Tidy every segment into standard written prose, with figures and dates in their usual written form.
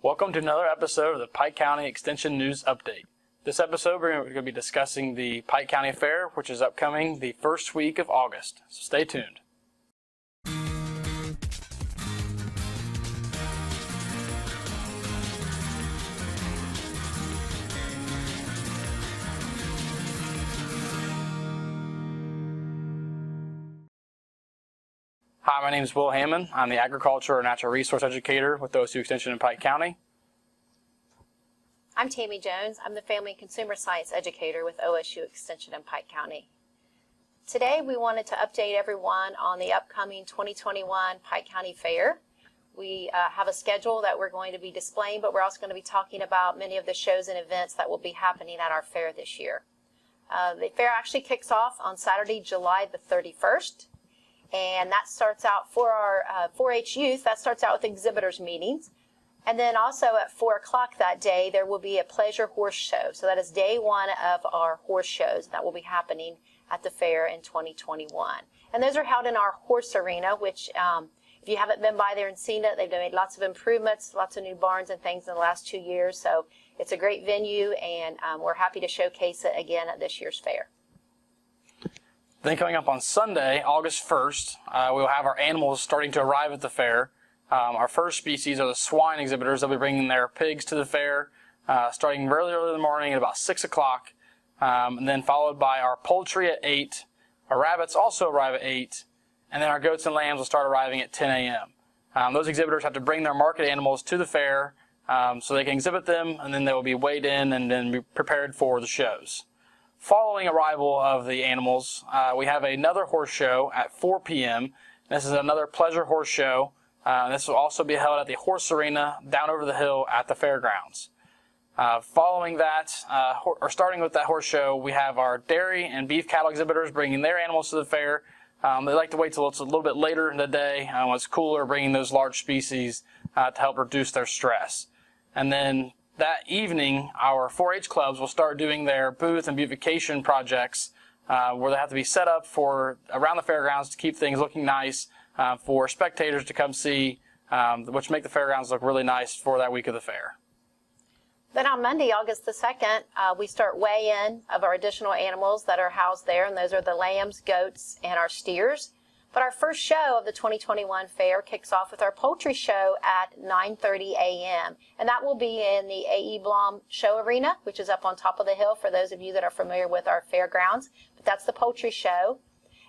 Welcome to another episode of the Pike County Extension News Update. This episode we're going to be discussing the Pike County Fair, which is upcoming the first week of August, so stay tuned. Hi, my name is Will Hamman. I'm the Agriculture and Natural Resource Educator with OSU Extension in Pike County. I'm Tammy Jones. I'm the Family and Consumer Science Educator with OSU Extension in Pike County. Today we wanted to update everyone on the upcoming 2021 Pike County Fair. We have a schedule that we're going to be displaying, but we're also going to be talking about many of the shows and events that will be happening at our fair this year. The fair actually kicks off on Saturday, July the 31st. And that starts out for our 4-H youth, that starts out with exhibitors meetings. And then also at 4 o'clock that day, there will be a pleasure horse show. So that is day one of our horse shows that will be happening at the fair in 2021. And those are held in our horse arena, which if you haven't been by there and seen it, they've made lots of improvements, lots of new barns and things in the last 2 years. So it's a great venue, and we're happy to showcase it again at this year's fair. Then coming up on Sunday, August 1st, we'll have our animals starting to arrive at the fair. Our first species are the Swine Exhibitors. They'll be bringing their pigs to the fair starting really early in the morning at about 6 o'clock, and then followed by our poultry at 8. Our rabbits also arrive at 8, and then our goats and lambs will start arriving at 10 a.m. Those exhibitors have to bring their market animals to the fair so they can exhibit them, and then they will be weighed in and then be prepared for the shows. Following arrival of the animals, we have another horse show at 4 p.m. This is another pleasure horse show. This will also be held at the horse arena down over the hill at the fairgrounds. Following that, or starting with that horse show, we have our dairy and beef cattle exhibitors bringing their animals to the fair. They like to wait till it's a little bit later in the day when it's cooler, bringing those large species to help reduce their stress. And then that evening, our 4-H clubs will start doing their booth and beautification projects where they have to be set up for around the fairgrounds to keep things looking nice for spectators to come see, which make the fairgrounds look really nice for that week of the fair. Then on Monday, August the 2nd, we start weigh-in of our additional animals that are housed there, and those are the lambs, goats, and our steers. But our first show of the 2021 fair kicks off with our Poultry Show at 9:30 a.m. And that will be in the A.E. Blom Show Arena, which is up on top of the hill for those of you that are familiar with our fairgrounds. But that's the Poultry Show.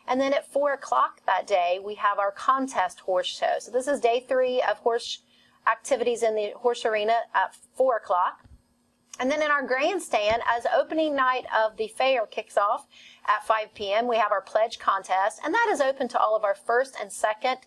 And then at 4 o'clock that day, we have our contest horse show. So this is day 3 of horse activities in the horse arena at 4 o'clock. And then in our grandstand, as opening night of the fair kicks off at 5 p.m., we have our pledge contest, and that is open to all of our first and second,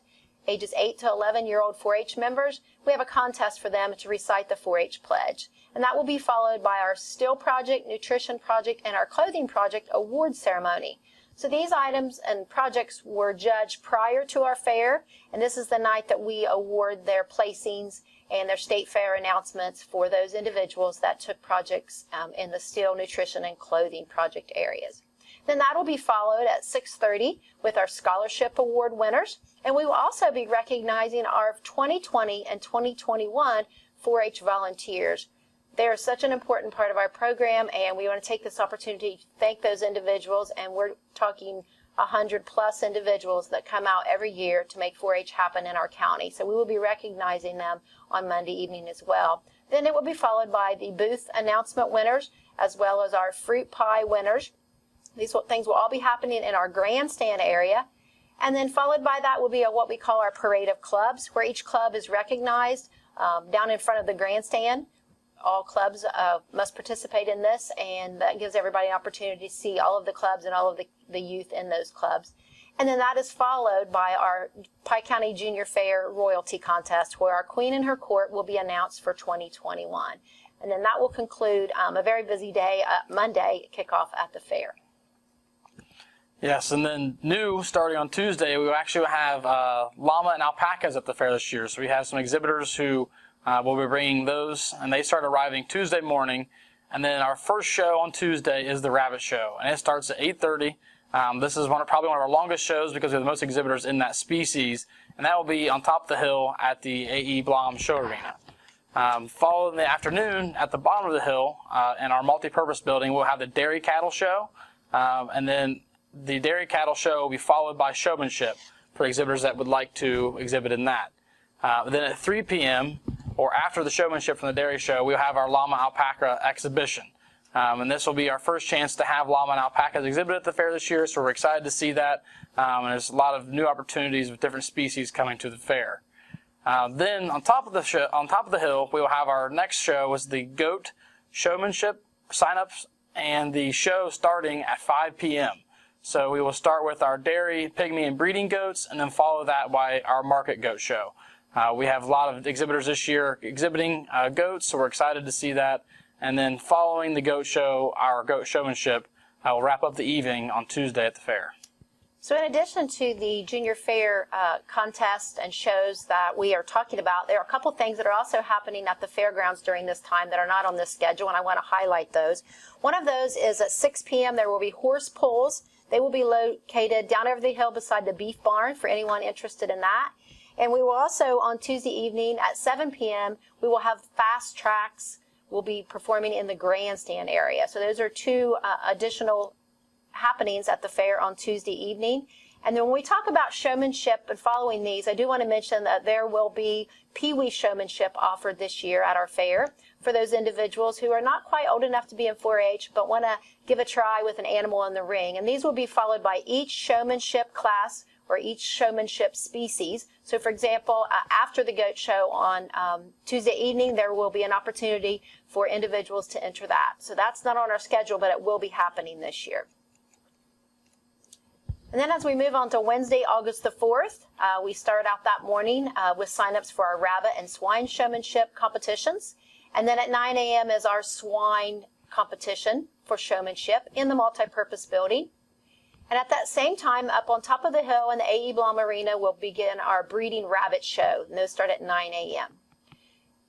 ages 8 to 11-year-old 4-H members. We have a contest for them to recite the 4-H pledge, and that will be followed by our Still Project, Nutrition Project, and our Clothing Project award ceremony. So these items and projects were judged prior to our fair, and this is the night that we award their placings and their state fair announcements for those individuals that took projects in the Still, Nutrition, and Clothing Project areas. Then that will be followed at 6:30 with our Scholarship Award winners, and we will also be recognizing our 2020 and 2021 4-H volunteers. They are such an important part of our program, and we want to take this opportunity to thank those individuals, and we're talking 100+ individuals that come out every year to make 4-H happen in our county. So we will be recognizing them on Monday evening as well. Then it will be followed by the booth announcement winners as well as our fruit pie winners. These things will all be happening in our grandstand area. And then followed by that will be what we call our parade of clubs, where each club is recognized down in front of the grandstand. All clubs must participate in this, and that gives everybody an opportunity to see all of the clubs and all of the youth in those clubs. And then that is followed by our Pike County Junior Fair Royalty Contest, where our Queen and her court will be announced for 2021. And then that will conclude a very busy day, Monday kickoff at the fair. Yes, and then new, starting on Tuesday, we will actually have llama and alpacas at the fair this year. So we have some exhibitors who will be bringing those, and they start arriving Tuesday morning. And then our first show on Tuesday is the rabbit show, and it starts at 8:30. This is probably one of our longest shows because we have the most exhibitors in that species, and that will be on top of the hill at the A.E. Blom Show Arena. Following the afternoon, at the bottom of the hill, in our multi-purpose building, we'll have the Dairy Cattle Show, and then the Dairy Cattle Show will be followed by Showmanship for exhibitors that would like to exhibit in that. Then at 3 p.m., or after the Showmanship from the Dairy Show, we'll have our Llama Alpaca exhibition. And this will be our first chance to have llama and alpacas exhibited at the fair this year, so we're excited to see that. And there's a lot of new opportunities with different species coming to the fair. Then on top of the hill, we will have our next show is the Goat Showmanship signups, and the show starting at 5 p.m. So we will start with our dairy, pygmy, and breeding goats, and then follow that by our market goat show. We have a lot of exhibitors this year exhibiting goats, so we're excited to see that. And then following the goat show, our goat showmanship, will wrap up the evening on Tuesday at the fair. So in addition to the junior fair contest and shows that we are talking about, there are a couple things that are also happening at the fairgrounds during this time that are not on this schedule, and I want to highlight those. One of those is at 6 p.m. there will be horse pulls. They will be located down over the hill beside the beef barn for anyone interested in that. And we will also, on Tuesday evening at 7 p.m., we will have fast tracks. We'll be performing in the grandstand area. So those are two additional happenings at the fair on Tuesday evening. And then when we talk about showmanship and following these, I do want to mention that there will be Pee-wee showmanship offered this year at our fair for those individuals who are not quite old enough to be in 4-H but want to give a try with an animal in the ring. And these will be followed by each showmanship class or each showmanship species. So for example, after the goat show on Tuesday evening, there will be an opportunity for individuals to enter that. So that's not on our schedule, but it will be happening this year. And then as we move on to Wednesday, August the 4th, we start out that morning with signups for our rabbit and swine showmanship competitions. And then at 9 a.m. is our swine competition for showmanship in the multipurpose building. And at that same time, up on top of the hill in the A.E. Blum Arena, we'll begin our breeding rabbit show. And those start at 9 a.m.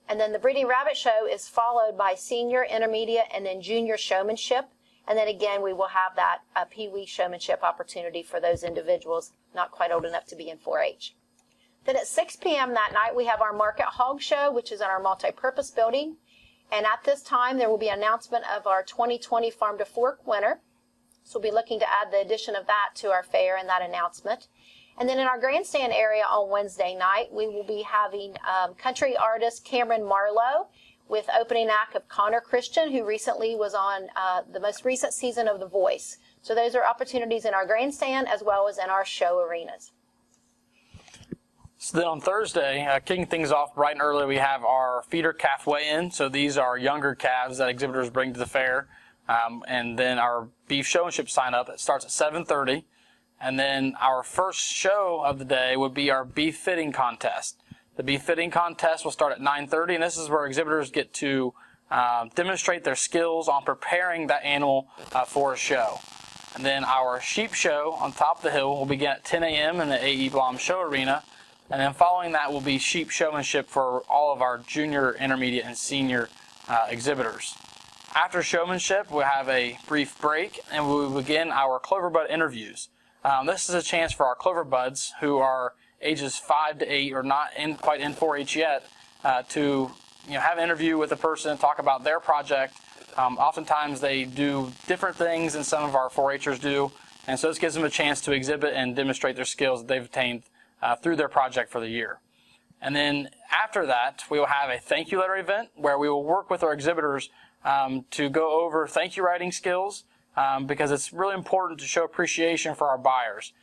And then the breeding rabbit show is followed by senior, intermediate, and then junior showmanship. And then again, we will have that Pee-wee showmanship opportunity for those individuals not quite old enough to be in 4-H. Then at 6 p.m. that night, we have our Market Hog Show, which is in our multipurpose building. And at this time, there will be an announcement of our 2020 Farm to Fork winner. So we'll be looking to add the addition of that to our fair and that announcement. And then in our grandstand area on Wednesday night, we will be having country artist Cameron Marlowe with opening act of Connor Christian, who recently was on the most recent season of The Voice. So those are opportunities in our grandstand as well as in our show arenas. So then on Thursday, kicking things off bright and early, we have our feeder calf weigh-in. So these are younger calves that exhibitors bring to the fair. And then our beef showmanship sign-up, it starts at 7:30. And then our first show of the day would be our beef fitting contest. The beef fitting contest will start at 9:30, and this is where exhibitors get to demonstrate their skills on preparing that animal for a show. And then our sheep show on top of the hill will begin at 10 a.m. in the A.E. Blum Show Arena. And then following that will be sheep showmanship for all of our junior, intermediate, and senior exhibitors. After showmanship, we'll have a brief break, and we will begin our Cloverbud Interviews. This is a chance for our Cloverbuds, who are ages 5 to 8 or not quite in 4-H yet, to have an interview with a person and talk about their project. Oftentimes they do different things than some of our 4-Hers do, and so this gives them a chance to exhibit and demonstrate their skills that they've attained through their project for the year. And then after that, we will have a thank you letter event where we will work with our exhibitors to go over thank you writing skills, because it's really important to show appreciation for our buyers.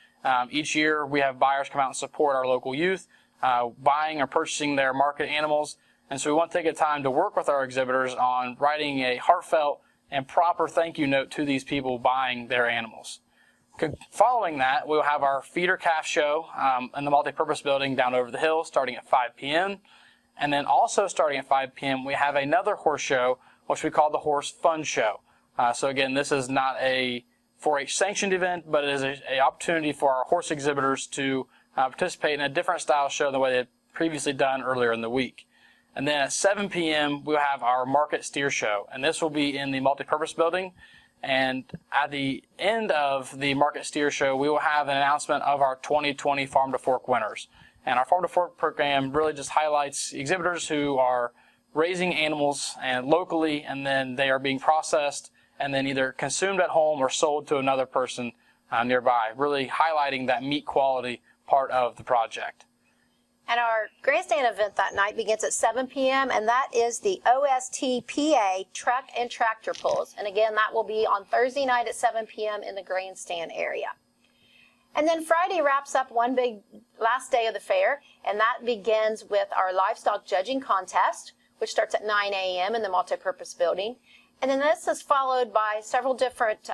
Each year we have buyers come out and support our local youth, buying or purchasing their market animals, and so we want to take a time to work with our exhibitors on writing a heartfelt and proper thank you note to these people buying their animals. Following that, we'll have our feeder calf show in the multipurpose building down over the hill starting at 5 p.m. And then also starting at 5 p.m., we have another horse show, which we call the Horse Fun Show. So again, this is not a 4-H sanctioned event, but it is an opportunity for our horse exhibitors to participate in a different style show than the way they had previously done earlier in the week. And then at 7 p.m., we'll have our Market Steer Show, and this will be in the multipurpose building. And at the end of the Market Steer Show, we will have an announcement of our 2020 Farm to Fork winners. And our Farm to Fork program really just highlights exhibitors who are raising animals and locally, and then they are being processed and then either consumed at home or sold to another person nearby, really highlighting that meat quality part of the project. And our grandstand event that night begins at 7 p.m., and that is the OSTPA truck and tractor pulls. And again, that will be on Thursday night at 7 p.m. in the grandstand area. And then Friday wraps up one big last day of the fair, and that begins with our livestock judging contest, which starts at 9 a.m. in the multipurpose building. And then this is followed by several different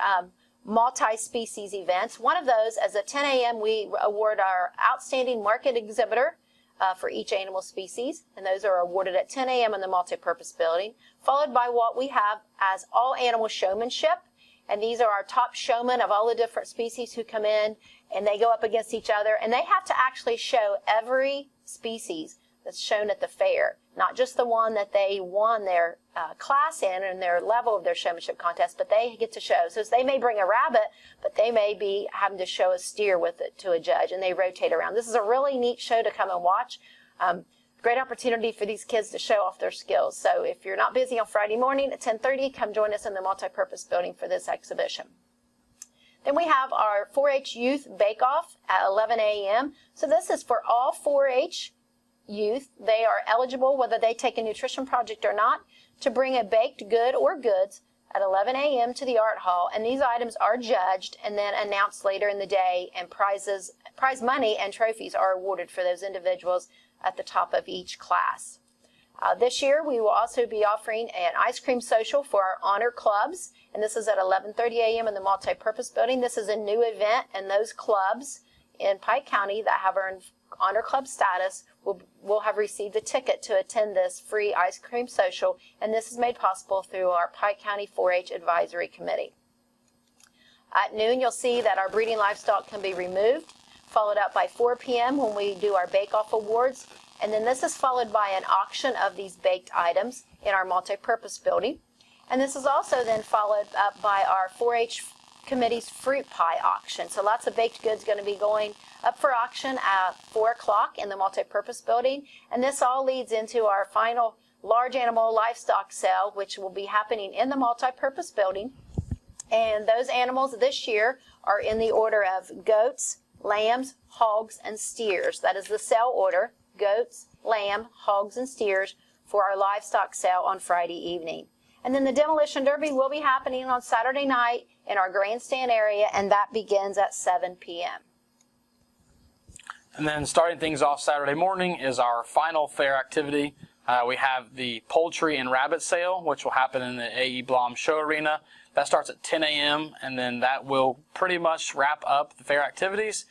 multi-species events. One of those, as at 10 a.m., we award our outstanding market exhibitor for each animal species, and those are awarded at 10 a.m. in the multipurpose building, followed by what we have as all animal showmanship. And these are our top showmen of all the different species who come in, and they go up against each other, and they have to actually show every species that's shown at the fair, not just the one that they won their class in and their level of their showmanship contest, but they get to show. So they may bring a rabbit, but they may be having to show a steer with it to a judge, and they rotate around. This is a really neat show to come and watch. Great opportunity for these kids to show off their skills. So if you're not busy on Friday morning at 10:30, come join us in the multipurpose building for this exhibition. Then we have our 4-H Youth Bake-Off at 11 a.m. So this is for all 4-H youth. They are eligible, whether they take a nutrition project or not, to bring a baked good or goods at 11 a.m. to the art hall. And these items are judged and then announced later in the day, and prize money and trophies are awarded for those individuals at the top of each class. This year, we will also be offering an ice cream social for our honor clubs, and this is at 11:30 a.m. in the multipurpose building. This is a new event, and those clubs in Pike County that have earned honor club status will have received a ticket to attend this free ice cream social, and this is made possible through our Pike County 4-H Advisory Committee. At noon, you'll see that our breeding livestock can be removed, followed up by 4 p.m. when we do our bake-off awards. And then this is followed by an auction of these baked items in our multipurpose building. And this is also then followed up by our 4-H committee's fruit pie auction. So lots of baked goods going to be going up for auction at 4 o'clock in the multipurpose building. And this all leads into our final large animal livestock sale, which will be happening in the multipurpose building. And those animals this year are in the order of goats, lambs, hogs, and steers. That is the sale order: goats, lamb, hogs, and steers for our livestock sale on Friday evening. And then the demolition derby will be happening on Saturday night in our grandstand area, and that begins at 7 p.m. And then starting things off Saturday morning is our final fair activity. We have the poultry and rabbit sale, which will happen in the A.E. Blom Show Arena. That starts at 10 a.m., and then that will pretty much wrap up the fair activities.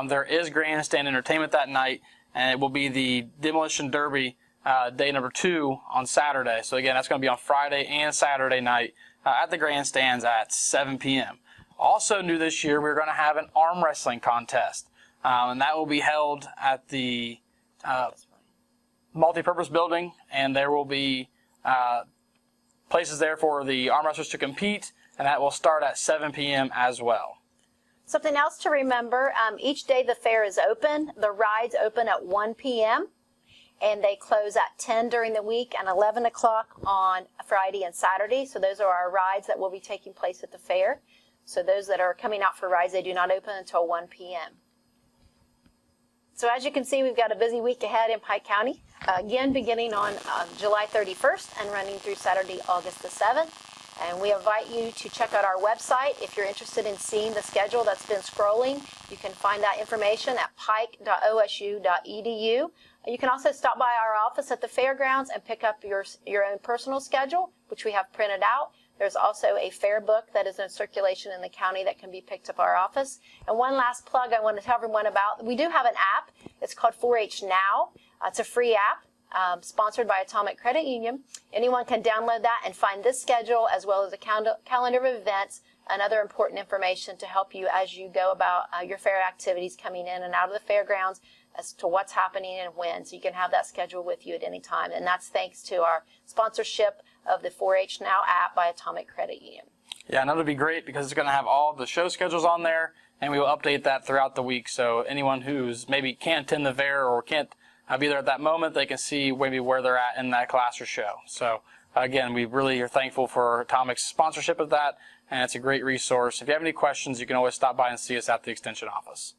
There is Grandstand Entertainment that night, and it will be the Demolition Derby day number 2 on Saturday. So again, that's going to be on Friday and Saturday night at the grandstands at 7 p.m. Also new this year, we're going to have an arm wrestling contest, and that will be held at the multipurpose building, and there will be places there for the arm wrestlers to compete, and that will start at 7 p.m. as well. Something else to remember, each day the fair is open. The rides open at 1 p.m. and they close at 10 during the week and 11 o'clock on Friday and Saturday. So those are our rides that will be taking place at the fair. So those that are coming out for rides, they do not open until 1 p.m. So as you can see, we've got a busy week ahead in Pike County, again beginning on July 31st and running through Saturday, August the 7th. And we invite you to check out our website. If you're interested in seeing the schedule that's been scrolling, you can find that information at pike.osu.edu. You can also stop by our office at the fairgrounds and pick up your own personal schedule, which we have printed out. There's also a fair book that is in circulation in the county that can be picked up at our office. And one last plug I want to tell everyone about. We do have an app. It's called 4-H Now. It's a free app. Sponsored by Atomic Credit Union. Anyone can download that and find this schedule as well as a calendar of events and other important information to help you as you go about your fair activities coming in and out of the fairgrounds as to what's happening and when. So you can have that schedule with you at any time. And that's thanks to our sponsorship of the 4-H Now app by Atomic Credit Union. Yeah, and that'll be great because it's going to have all the show schedules on there, and we will update that throughout the week. So anyone who's maybe can't attend the fair or can't be there at that moment. They can see maybe where they're at in that class or show. So again, we really are thankful for Atomic's sponsorship of that, and it's a great resource. If you have any questions, you can always stop by and see us at the Extension office.